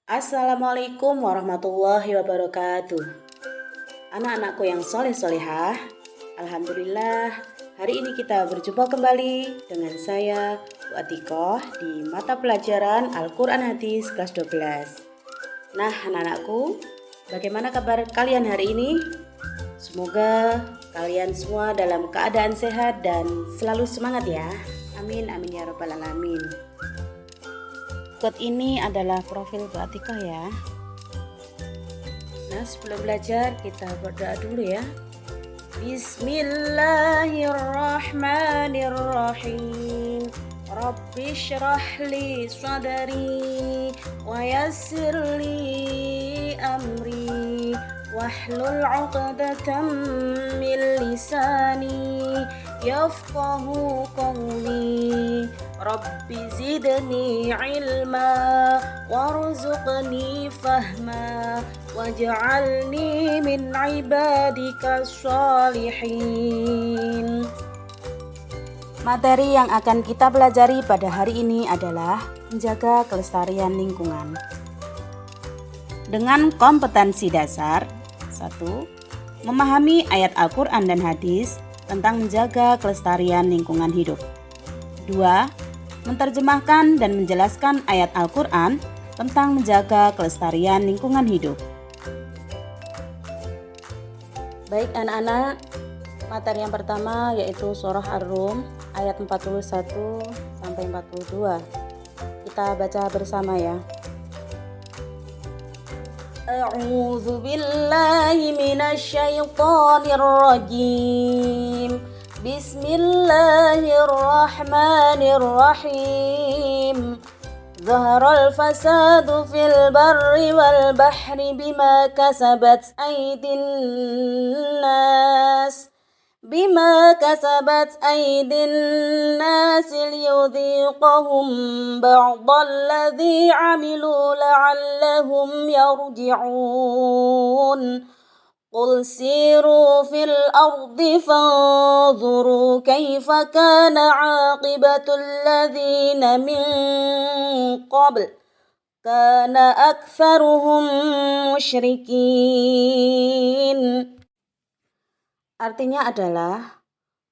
Assalamualaikum warahmatullahi wabarakatuh. Anak-anakku yang soleh-solehah, Alhamdulillah hari ini kita berjumpa kembali dengan saya Bu Atikoh di mata pelajaran Al-Quran Hadis kelas 12. Nah anak-anakku, bagaimana kabar kalian hari ini? Semoga kalian semua dalam keadaan sehat dan selalu semangat ya. Amin amin ya rabbal alamin. Berikut ini adalah profil Bu Atikoh ya. Nah sebelum belajar kita berdoa dulu ya. Bismillahirrahmanirrahim. Rabbi syrah li sadri wa yassir li amri wahlul 'uqdatam min lisani yafqahu qawli. Rabbi zidni ilma warzuqni fahma waj'alni min ibadika sholihin. Materi yang akan kita pelajari pada hari ini adalah menjaga kelestarian lingkungan. Dengan kompetensi dasar 1. Memahami ayat Al-Quran dan hadis tentang menjaga kelestarian lingkungan hidup. 2. Menerjemahkan dan menjelaskan ayat Al-Quran tentang menjaga kelestarian lingkungan hidup. Baik anak-anak, materi yang pertama yaitu surah Ar-Rum ayat 41 sampai 42. Kita baca bersama ya. A'udzu billahi minasy syaithanir rajim. Bismillahirrahmanirrahim. Zaharal fasadu fil barri wal bahri bima kasabat aydin nas liyudhiqahum ba'dalladhi 'amilu la'allahum yarji'un. Qul siru fil ardi fanzuru kaifa kana 'aqibatul ladzina min qabl kana aktsaruhum musyrikin. Artinya adalah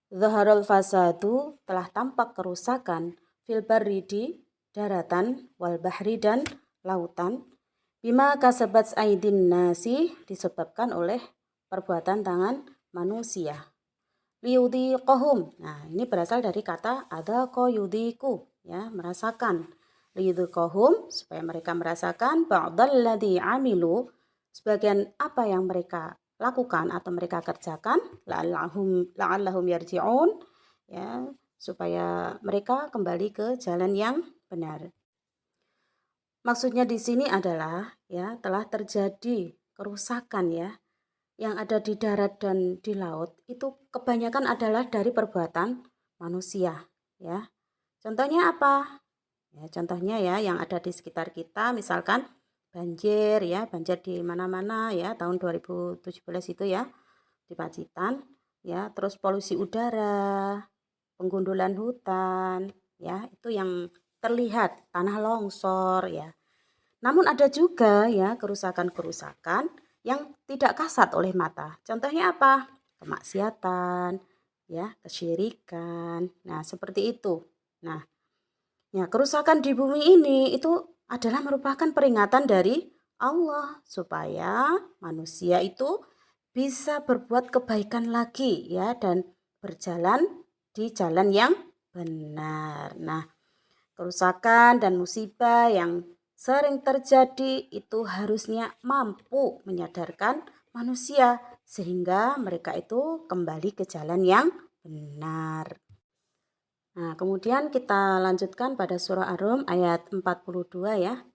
zaharul fasadu, telah tampak kerusakan, fil barri, di daratan, wal bahri, dan lautan, bima kasabat aidin nasi, disebabkan oleh perbuatan tangan manusia. Liyudhiqahum, nah ini berasal dari kata adzaqa yudhiqu, ya, merasakan. Liyudhiqahum, supaya mereka merasakan ba'dalladzi amilu, sebagian apa yang mereka lakukan atau mereka kerjakan, la'allahum yarji'un, ya, supaya mereka kembali ke jalan yang benar. Maksudnya di sini adalah ya telah terjadi kerusakan ya yang ada di darat dan di laut, itu kebanyakan adalah dari perbuatan manusia ya. Contohnya apa? Ya, contohnya ya yang ada di sekitar kita, misalkan banjir ya, banjir di mana-mana ya tahun 2017 itu ya di Pacitan ya, terus polusi udara, penggundulan hutan ya, itu yang terlihat, tanah longsor ya. Namun ada juga ya kerusakan-kerusakan yang tidak kasat oleh mata. Contohnya apa? Kemaksiatan, ya, kesyirikan. Nah, seperti itu. Nah, ya kerusakan di bumi ini itu adalah merupakan peringatan dari Allah supaya manusia itu bisa berbuat kebaikan lagi ya dan berjalan di jalan yang benar. Nah, kerusakan dan musibah yang sering terjadi itu harusnya mampu menyadarkan manusia sehingga mereka itu kembali ke jalan yang benar. Nah, kemudian kita lanjutkan pada surah Ar-Rum ayat 42 ya.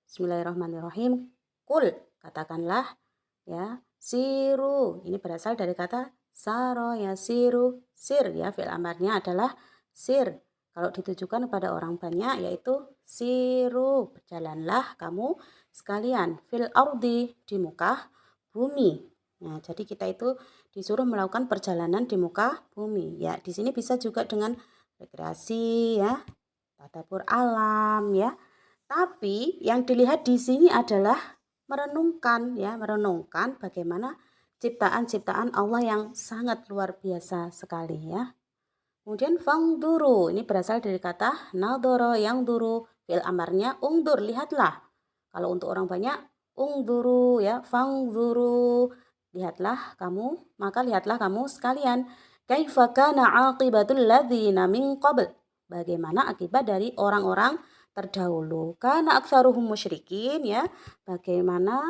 Bismillahirrahmanirrahim. Kul, katakanlah ya, siru. Ini berasal dari kata saro ya, siru, sir ya, fi'il amarnya adalah sir. Kalau ditujukan kepada orang banyak yaitu siru, berjalanlah kamu sekalian, fil ardi, di muka bumi. Nah, jadi kita itu disuruh melakukan perjalanan di muka bumi. Ya, di sini bisa juga dengan rekreasi ya, tadabbur alam ya. Tapi yang dilihat di sini adalah merenungkan ya, merenungkan bagaimana ciptaan-ciptaan Allah yang sangat luar biasa sekali ya. Kemudian fangduru, ini berasal dari kata nadoro yang duru, fi'il amarnya ungdur, lihatlah. Kalau untuk orang banyak ungduru ya, fangduru, lihatlah kamu, maka lihatlah kamu sekalian. Kaifa kana aqibatul ladzina min qabl, bagaimana akibat dari orang-orang terdahulu. Kana aktsaruhum musyrikin ya, bagaimana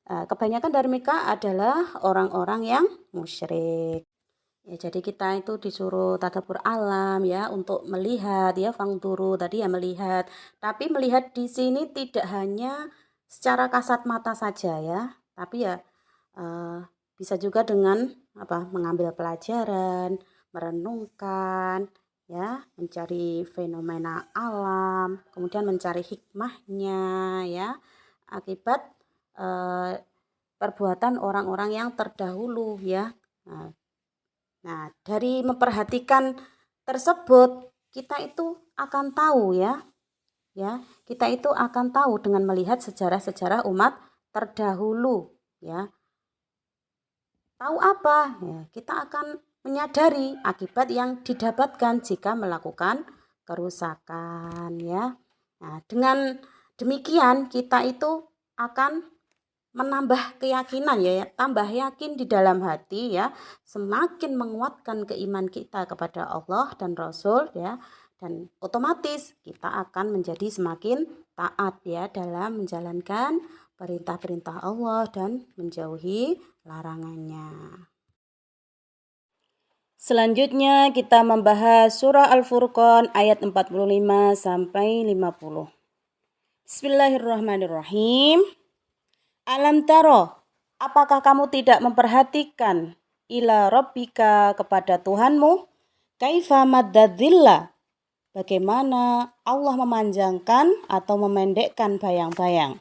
kebanyakan dari mereka adalah orang-orang yang musyrik. Ya, jadi kita itu disuruh tadabbur alam ya, untuk melihat ya, fangduru tadi ya, melihat. Tapi melihat di sini tidak hanya secara kasat mata saja ya, tapi ya bisa juga dengan mengambil pelajaran, merenungkan ya, mencari fenomena alam, kemudian mencari hikmahnya ya, akibat perbuatan orang-orang yang terdahulu ya. Nah, dari memperhatikan tersebut kita itu akan tahu ya, kita itu akan tahu dengan melihat sejarah-sejarah umat terdahulu ya. Tahu apa? Ya, kita akan menyadari akibat yang didapatkan jika melakukan kerusakan ya. Nah, dengan demikian kita itu akan menambah keyakinan ya, tambah yakin di dalam hati ya, semakin menguatkan keimanan kita kepada Allah dan Rasul ya, dan otomatis kita akan menjadi semakin taat ya dalam menjalankan perintah-perintah Allah dan menjauhi larangannya. Selanjutnya kita membahas surah Al-Furqan ayat 45 sampai 50. Bismillahirrahmanirrahim. Alam taro, apakah kamu tidak memperhatikan ila rabbika, kepada Tuhanmu, kaifa maddadzilla, bagaimana Allah memanjangkan atau memendekkan bayang-bayang.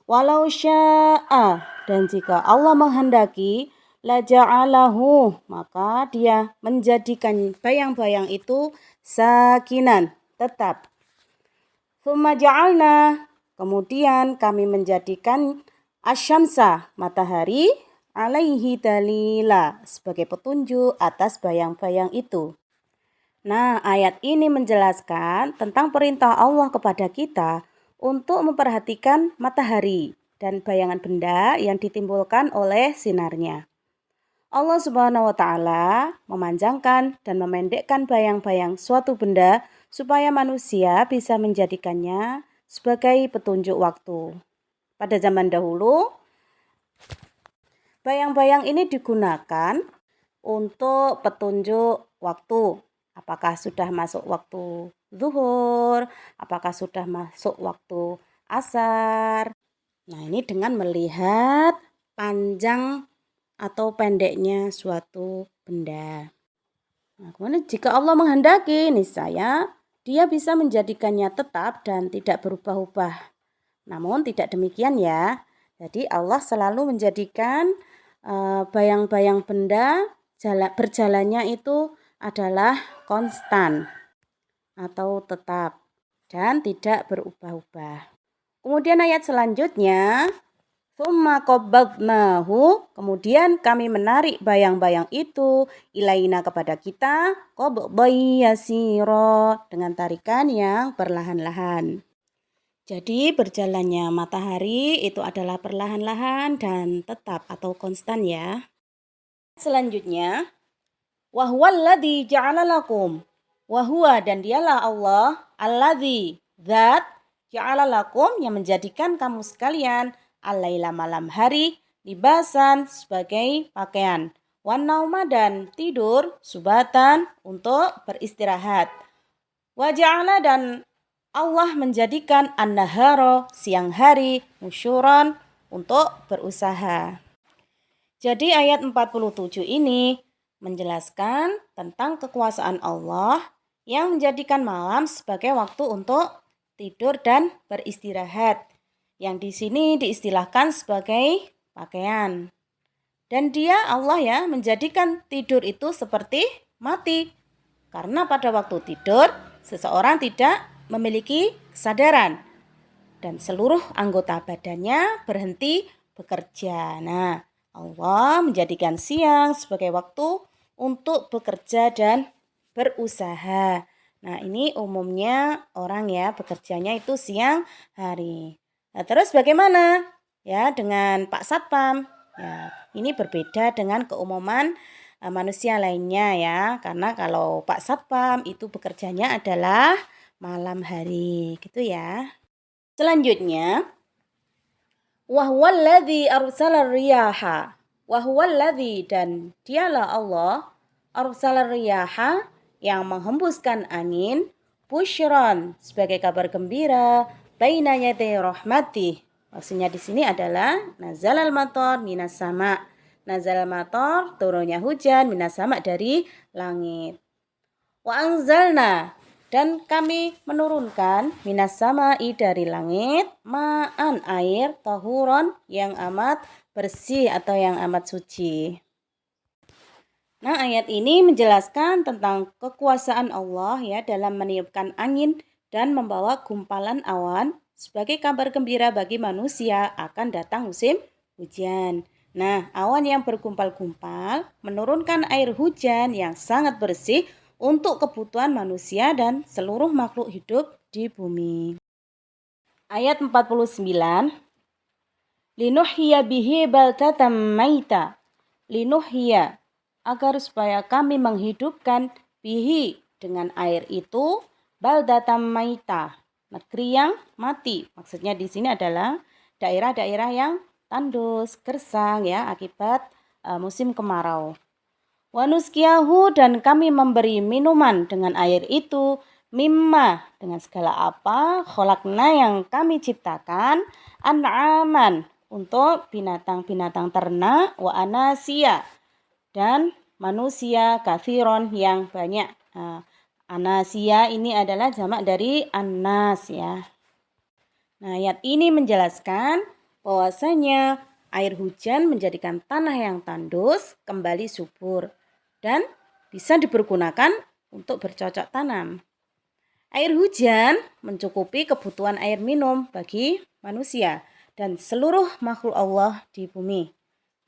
Walau sya'a, dan jika Allah menghendaki, la ja'alahu, maka dia menjadikan bayang-bayang itu sakinan, tetap. Tsumma ja'alna, kemudian kami menjadikan asyamsa, matahari, alaihi dalila, sebagai petunjuk atas bayang-bayang itu. Nah, ayat ini menjelaskan tentang perintah Allah kepada kita untuk memperhatikan matahari dan bayangan benda yang ditimbulkan oleh sinarnya. Allah Subhanahu wa Ta'ala memanjangkan dan memendekkan bayang-bayang suatu benda supaya manusia bisa menjadikannya sebagai petunjuk waktu. Pada zaman dahulu, bayang-bayang ini digunakan untuk petunjuk waktu. Apakah sudah masuk waktu zuhur, apakah sudah masuk waktu asar. Nah, ini dengan melihat panjang atau pendeknya suatu benda. Nah, kemudian jika Allah menghendaki, niscaya dia bisa menjadikannya tetap dan tidak berubah-ubah. Namun tidak demikian ya. Jadi Allah selalu menjadikan bayang-bayang benda berjalannya itu adalah konstan atau tetap dan tidak berubah-ubah. Kemudian ayat selanjutnya, tsumma qabadnahu, kemudian kami menarik bayang-bayang itu ilaina, kepada kita, qabdan yasira, dengan tarikan yang perlahan-lahan. Jadi berjalannya matahari itu adalah perlahan-lahan dan tetap atau konstan ya. Selanjutnya, wa huwallazi ja'ala lakum, wa huwa, dan dialah Allah, allazi, zat, ja'ala lakum, yang menjadikan kamu sekalian, al-laila, malam hari, libasan, sebagai pakaian, wan nauma, dan tidur, subatan, untuk beristirahat, wa ja'ala, dan Allah menjadikan an-nahara, siang hari, nusyuran, untuk berusaha. Jadi ayat 47 ini menjelaskan tentang kekuasaan Allah yang menjadikan malam sebagai waktu untuk tidur dan beristirahat, yang di sini diistilahkan sebagai pakaian. Dan dia, Allah ya, menjadikan tidur itu seperti mati, karena pada waktu tidur seseorang tidak memiliki kesadaran. dan seluruh anggota badannya berhenti bekerja. Nah, Allah menjadikan siang sebagai waktu untuk bekerja dan berusaha. Nah, ini umumnya orang ya bekerjanya itu siang hari. Nah, terus bagaimana ya dengan Pak Satpam? Ya, ini berbeda dengan keumuman manusia lainnya ya. Karena kalau Pak Satpam itu bekerjanya adalah malam hari, gitu ya. Selanjutnya, wahwalladzi arsalar riyaha. Wahwalladzi dan dialah Allah arsalar riyaha yang menghembuskan angin busyron sebagai kabar gembira baina yaday rahmatih. Maksudnya di sini adalah nazalal matar minas sama. Nazal matar turunnya hujan minas sama dari langit. Wa anzalna dan kami menurunkan minas sama'i dari langit ma'an air tahuron yang amat bersih atau yang amat suci. Nah, ayat ini menjelaskan tentang kekuasaan Allah ya dalam meniupkan angin dan membawa gumpalan awan sebagai kabar gembira bagi manusia akan datang musim hujan. Nah, awan yang bergumpal-gumpal menurunkan air hujan yang sangat bersih untuk kebutuhan manusia dan seluruh makhluk hidup di bumi. Ayat 49. Linuhya bihi baldatan maita. Linuhya agar supaya kami menghidupkan bihi dengan air itu baldatan maita, negeri yang mati. Maksudnya di sini adalah daerah-daerah yang tandus, gersang ya akibat musim kemarau. Wanuskiahu dan kami memberi minuman dengan air itu mimma dengan segala apa kholakna yang kami ciptakan an'aman untuk binatang-binatang ternak wa anasia dan manusia kathiron yang banyak. Anasia ini adalah jamak dari anas ya. Nah, ayat ini menjelaskan bahwasanya air hujan menjadikan tanah yang tandus kembali subur dan bisa dipergunakan untuk bercocok tanam. Air hujan mencukupi kebutuhan air minum bagi manusia dan seluruh makhluk Allah di bumi.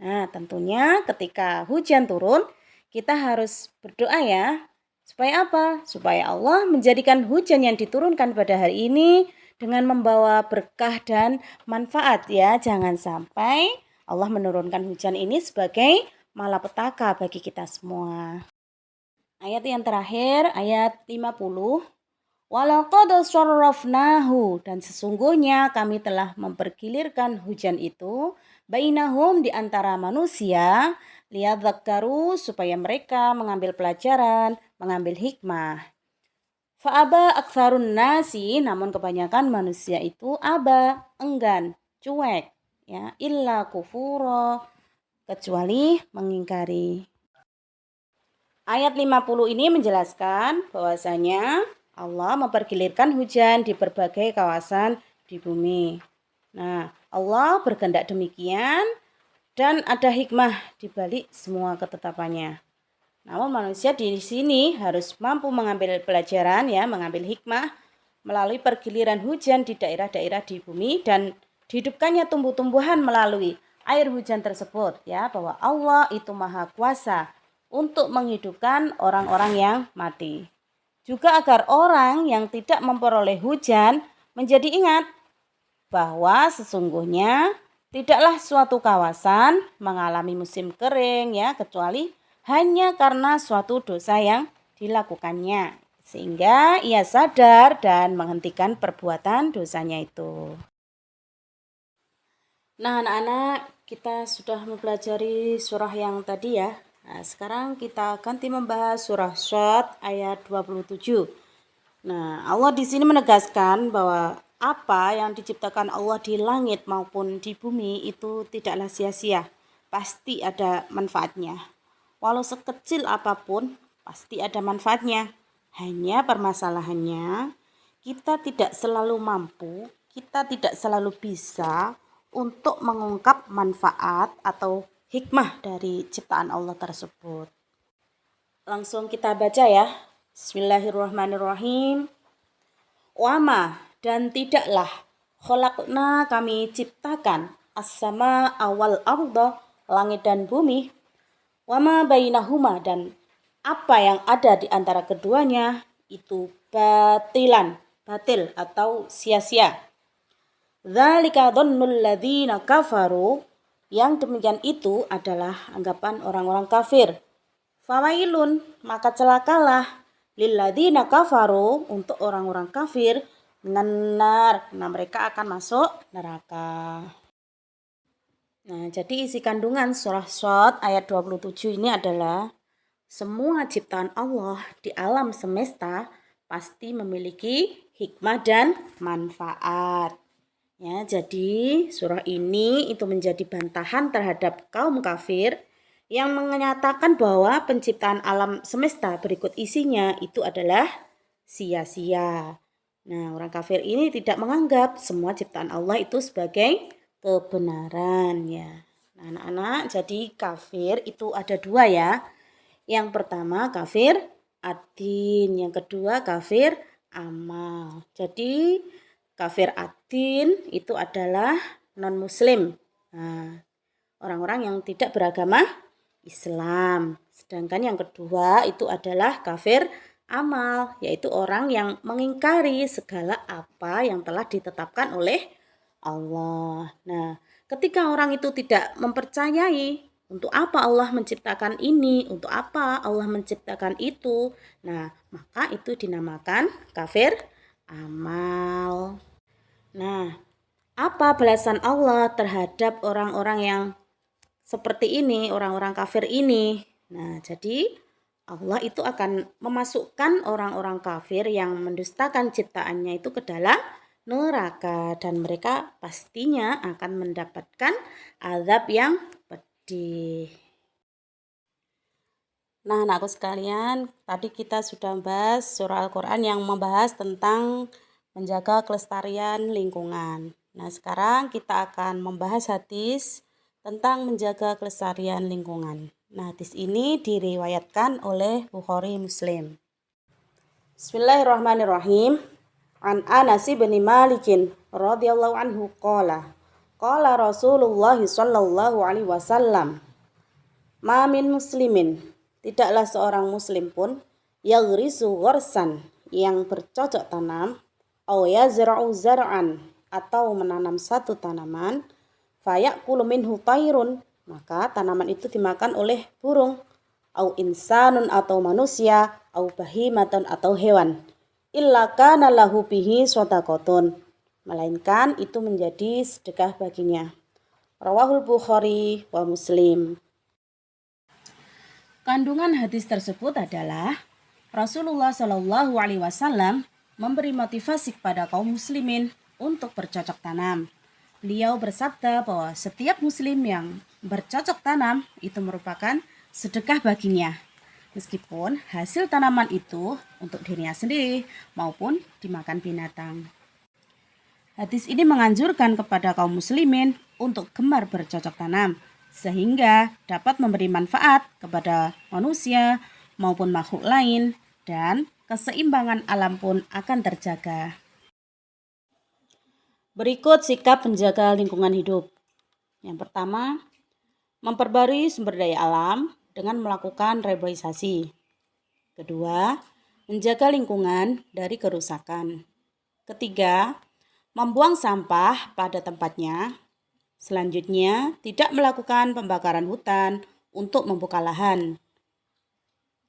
Nah, tentunya ketika hujan turun, kita harus berdoa ya. Supaya apa? Supaya Allah menjadikan hujan yang diturunkan pada hari ini dengan membawa berkah dan manfaat ya. Jangan sampai Allah menurunkan hujan ini sebagai malapetaka bagi kita semua. Ayat yang terakhir, ayat 50. Walaqad sarrafnahu dan sesungguhnya kami telah mempergilirkan hujan itu bainahum di antara manusia liyadzakkaru supaya mereka mengambil pelajaran, mengambil hikmah. Fa'aba aktsarun nasi namun kebanyakan manusia itu aba, enggan, cuek ya, illa kufura kecuali mengingkari. Ayat 50 ini menjelaskan bahwasanya Allah mempergilirkan hujan di berbagai kawasan di bumi. Nah, Allah berkehendak demikian dan ada hikmah di balik semua ketetapannya. Namun manusia di sini harus mampu mengambil pelajaran ya, mengambil hikmah melalui pergiliran hujan di daerah-daerah di bumi dan dihidupkannya tumbuh-tumbuhan melalui air hujan tersebut ya, bahwa Allah itu maha kuasa untuk menghidupkan orang-orang yang mati. Juga agar orang yang tidak memperoleh hujan menjadi ingat bahwa sesungguhnya tidaklah suatu kawasan mengalami musim kering ya kecuali hanya karena suatu dosa yang dilakukannya. Sehingga ia sadar dan menghentikan perbuatan dosanya itu. Nah anak-anak, kita sudah mempelajari surah yang tadi ya. Nah, sekarang kita ganti membahas surah Shad ayat 27. Nah, Allah di sini menegaskan bahwa apa yang diciptakan Allah di langit maupun di bumi itu tidaklah sia-sia. Pasti ada manfaatnya. Walau sekecil apapun, pasti ada manfaatnya. Hanya permasalahannya, kita tidak selalu mampu, kita tidak selalu bisa untuk mengungkap manfaat atau hikmah dari ciptaan Allah tersebut. Langsung kita baca ya. Bismillahirrahmanirrahim. Wama dan tidaklah Khalaqna kami ciptakan as-sama awal arda langit dan bumi wama bainahuma dan apa yang ada di antara keduanya itu batil atau sia-sia. Dzalika dhannul ladzina kafaru yang demikian itu adalah anggapan orang-orang kafir. Fawailun maka celakalah lilladzina kafaru untuk orang-orang kafir minan nah mereka akan masuk neraka. Nah, jadi isi kandungan surah Shad ayat 27 ini adalah semua ciptaan Allah di alam semesta pasti memiliki hikmah dan manfaat. Ya, jadi surah ini itu menjadi bantahan terhadap kaum kafir yang menyatakan bahwa penciptaan alam semesta berikut isinya itu adalah sia-sia. Nah, orang kafir ini tidak menganggap semua ciptaan Allah itu sebagai kebenaran ya. Nah, anak-anak, jadi kafir itu ada dua ya. Yang pertama kafir adin, yang kedua kafir amal. Jadi kafir adin itu adalah non-muslim. Nah, orang-orang yang tidak beragama Islam. Sedangkan yang kedua itu adalah kafir amal, yaitu orang yang mengingkari segala apa yang telah ditetapkan oleh Allah. Nah, ketika orang itu tidak mempercayai untuk apa Allah menciptakan ini, untuk apa Allah menciptakan itu, nah maka itu dinamakan kafir amal. Nah, apa balasan Allah terhadap orang-orang yang seperti ini, orang-orang kafir ini? Nah, jadi Allah itu akan memasukkan orang-orang kafir yang mendustakan ciptaannya itu ke dalam neraka dan mereka pastinya akan mendapatkan azab yang pedih. Nah, anakku sekalian, tadi kita sudah bahas surah Al-Quran yang membahas tentang menjaga kelestarian lingkungan. Nah, sekarang kita akan membahas hadis tentang menjaga kelestarian lingkungan. Nah, hadis ini diriwayatkan oleh Bukhari Muslim. Bismillahirrahmanirrahim. An Anas bin Malik radhiyallahu anhu qala Rasulullah sallallahu alaihi wasallam ma min muslimin tidaklah seorang muslim pun yaghrisu gharsan yang bercocok tanam au yazra'u zar'an atau menanam satu tanaman fayaqulu minhu tairun maka tanaman itu dimakan oleh burung au insanun atau manusia au bahimatun atau hewan illa kana lahu bihi shadaqatun melainkan itu menjadi sedekah baginya. Rawahul Bukhari wa Muslim. Kandungan hadis tersebut adalah Rasulullah Shallallahu Alaihi Wasallam memberi motivasi kepada kaum muslimin untuk bercocok tanam. Beliau bersabda bahwa setiap muslim yang bercocok tanam itu merupakan sedekah baginya. Meskipun hasil tanaman itu untuk dirinya sendiri maupun dimakan binatang. Hadis ini menganjurkan kepada kaum muslimin untuk gemar bercocok tanam sehingga dapat memberi manfaat kepada manusia maupun makhluk lain dan keseimbangan alam pun akan terjaga. Berikut sikap menjaga lingkungan hidup. Yang pertama, memperbarui sumber daya alam dengan melakukan reboisasi. Kedua, menjaga lingkungan dari kerusakan. Ketiga, membuang sampah pada tempatnya. Selanjutnya, tidak melakukan pembakaran hutan untuk membuka lahan.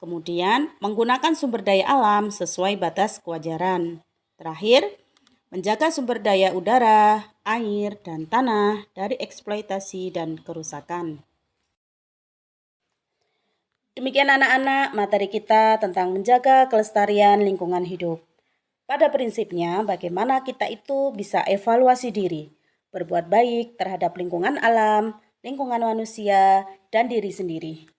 Kemudian, menggunakan sumber daya alam sesuai batas kewajaran. Terakhir, menjaga sumber daya udara, air, dan tanah dari eksploitasi dan kerusakan. Demikian anak-anak materi kita tentang menjaga kelestarian lingkungan hidup. Pada prinsipnya, bagaimana kita itu bisa evaluasi diri, berbuat baik terhadap lingkungan alam, lingkungan manusia, dan diri sendiri.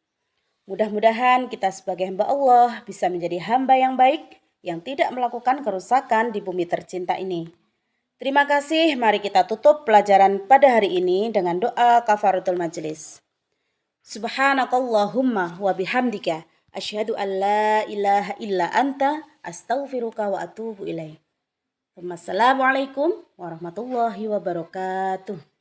Mudah-mudahan kita sebagai hamba Allah bisa menjadi hamba yang baik, yang tidak melakukan kerusakan di bumi tercinta ini. Terima kasih, mari kita tutup pelajaran pada hari ini dengan doa kafaratul majlis. Subhanakallahumma wa bihamdika asyhadu an la ilaha illa anta astaghfiruka wa atubu ilaik. Assalamualaikum warahmatullahi wabarakatuh.